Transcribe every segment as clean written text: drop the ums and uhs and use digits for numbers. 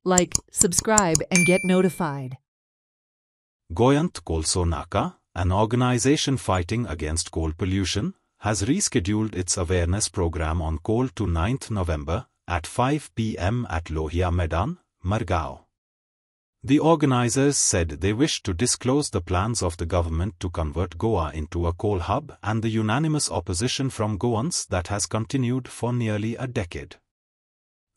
Like, subscribe and get notified. Goyant Kolso Naka, an organization fighting against coal pollution, has rescheduled its awareness program on coal to 9th November at 5 p.m. at Lohia Maidan, Margao. The organizers said they wish to disclose the plans of the government to convert Goa into a coal hub and the unanimous opposition from Goans that has continued for nearly a decade.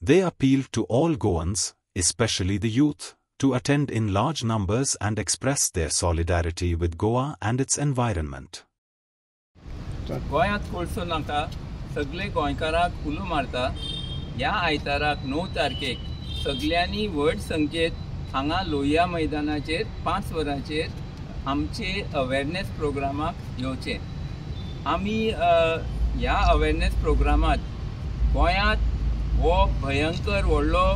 They appealed to all Goans, especially the youth, to attend in large numbers and express their solidarity with Goa and its environment. गोंयांत कोळसो नाका सगळे गोंयकारांक उलो मारता ह्या आयताराक 9 तारखेक सगळ्यांनी व्हड संख्येत हांगा लोहिया मैदानाचेर 5 वरांचेर आमचे अवेरनेस प्रोग्रामाक येवचे. आमी ह्या अवेरनेस प्रोग्रामात गोंयांत हो भयंकर व्हडलो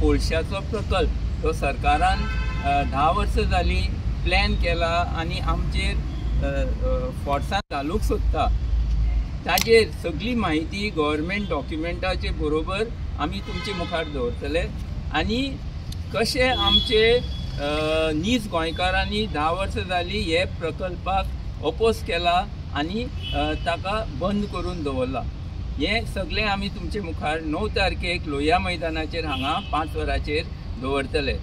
कोळशाचो प्रकल्प तो सरकारान 10 वर्सां जाली प्लॅन केला आनी आमचेर फोर्सान घालूंक सोदता. ताजेर सगळी माहिती गव्हर्मेंट डॉक्युमेंटाचे बरोबर आमी तुमचे मुखार दवरतले आनी कशें आमचे नीज गोंयकारांनी 10 वर्सां जाली हे प्रकल्पाक ओपोज केला आनी ताका बंद करून दवरला. हे सगळें आमी तुमचे मुखार 9 तारखेक लोहिया मैदानाचेर हांगा 5 वरांचेर दवरतले.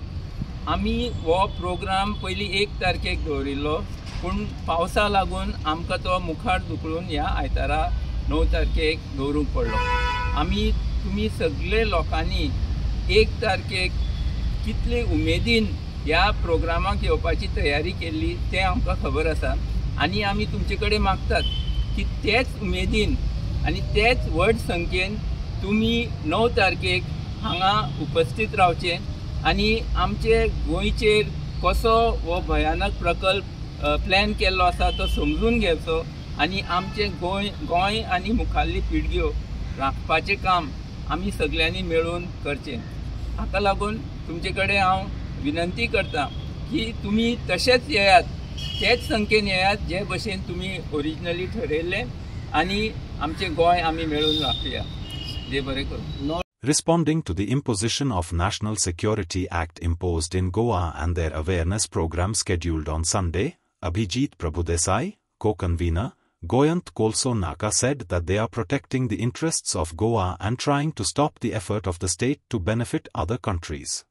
आमी हो प्रोग्राम पयली 1 तारखेक दवरिल्लो पूण पावसा लागून आमकां तो मुखार धुकळून ह्या आयतारा 9 तारखेक दवरूंक पडलो. आमी तुमी सगळे लोकांनी 1 तारखेक कितले उमेदीन ह्या प्रोग्रामाक येवपाची तयारी केल्ली तें आमकां खबर आसा आनी आमी तुमचे कडेन मागतात की तेच उमेदीन आनी तेच व्हड संख्येन तुमी 9 तारखेक हांगा उपस्थित रावचे आनी आमचे गोंयचेर कसो हो भयानक प्रकल्प प्लॅन केल्लो आसा तो समजून घेवचो आनी आमचे गोंय आनी मुखाल्ली पिळग्यो राखपाचें काम आमी सगळ्यांनी मेळून करचें. हाका लागून तुमचे कडेन हांव विनंती करता की तुमी तशेंच येयात तेच संख्येन येयात जे भशेन तुमी ओरिजिनली ठरयल्लें आनी आमचें गोंय आमी मेळून राखुया. देव बरें करूं. Responding to the imposition of National Security Act imposed in Goa and their awareness program scheduled on Sunday, Abhijit Prabhudesai, co-convener, Goyant Kolso Naka said that they are protecting the interests of Goa and trying to stop the effort of the state to benefit other countries.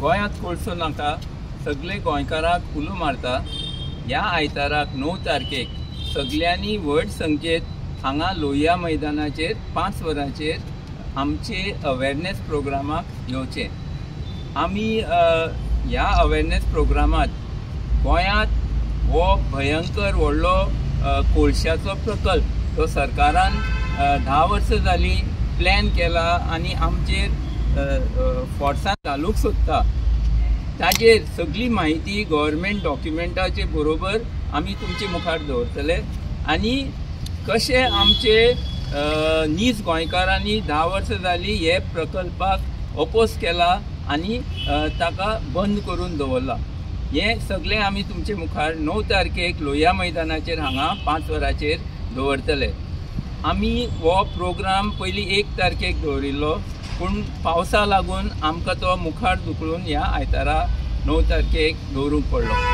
गोंयांत कोळसो नाका सगळे गोंयकारांक उलो मारता ह्या आयताराक 9 तारखेक सगळ्यांनी व्हड संख्येत हांगा लोहिया मैदानाचेर 5 वरांचेर आमचे अवेरनेस प्रोग्रामाक येवचे. आमी ह्या अवेरनेस प्रोग्रामात गोंयांत हो भयंकर व्हडलो कोळशाचो प्रकल्प तो सरकारान 10 वर्सां जाली प्लॅन केला आनी आमचेर फोर्सान घालूंक सोदता. ताजेर सगळी माहिती गव्हर्मेंट डॉक्युमेंटाचे बरोबर आमी तुमचे मुखार दवरतले आनी कशें आमचे नीज गोंयकारांनी 10 वर्सां जाली हे प्रकल्पाक ओपोज केला आनी ताका बंद करून दवरला. हे सगळें आमी तुमचे मुखार 9 तारखेक लोहिया मैदानाचेर हांगा 5 वरांचेर दवरतले. आमी हो प्रोग्राम पयली 1 तारखेक दवरिल्लो पूण पावसा लागून आमकां तो मुखार धुकळून ह्या आयतारा 9 तारखेक दवरूंक पडलो.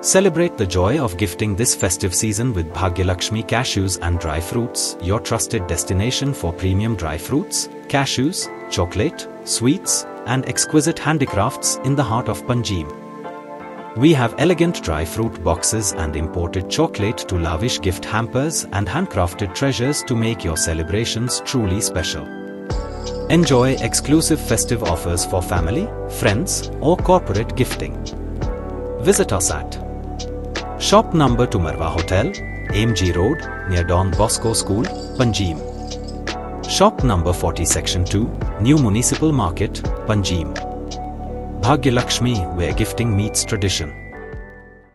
Celebrate the joy of gifting this festive season with Bhagyalakshmi Cashews and Dry Fruits, your trusted destination for premium dry fruits, cashews, chocolate, sweets, and exquisite handicrafts in the heart of Panjim. We have elegant dry fruit boxes and imported chocolate to lavish gift hampers and handcrafted treasures to make your celebrations truly special. Enjoy exclusive festive offers for family, friends, or corporate gifting. Visit us at Shop number to Marwa Hotel, AMG Road, near Don Bosco School, Panjim. Shop number 40 Section 2, New Municipal Market, Panjim. Bhagyalakshmi, where gifting meets tradition.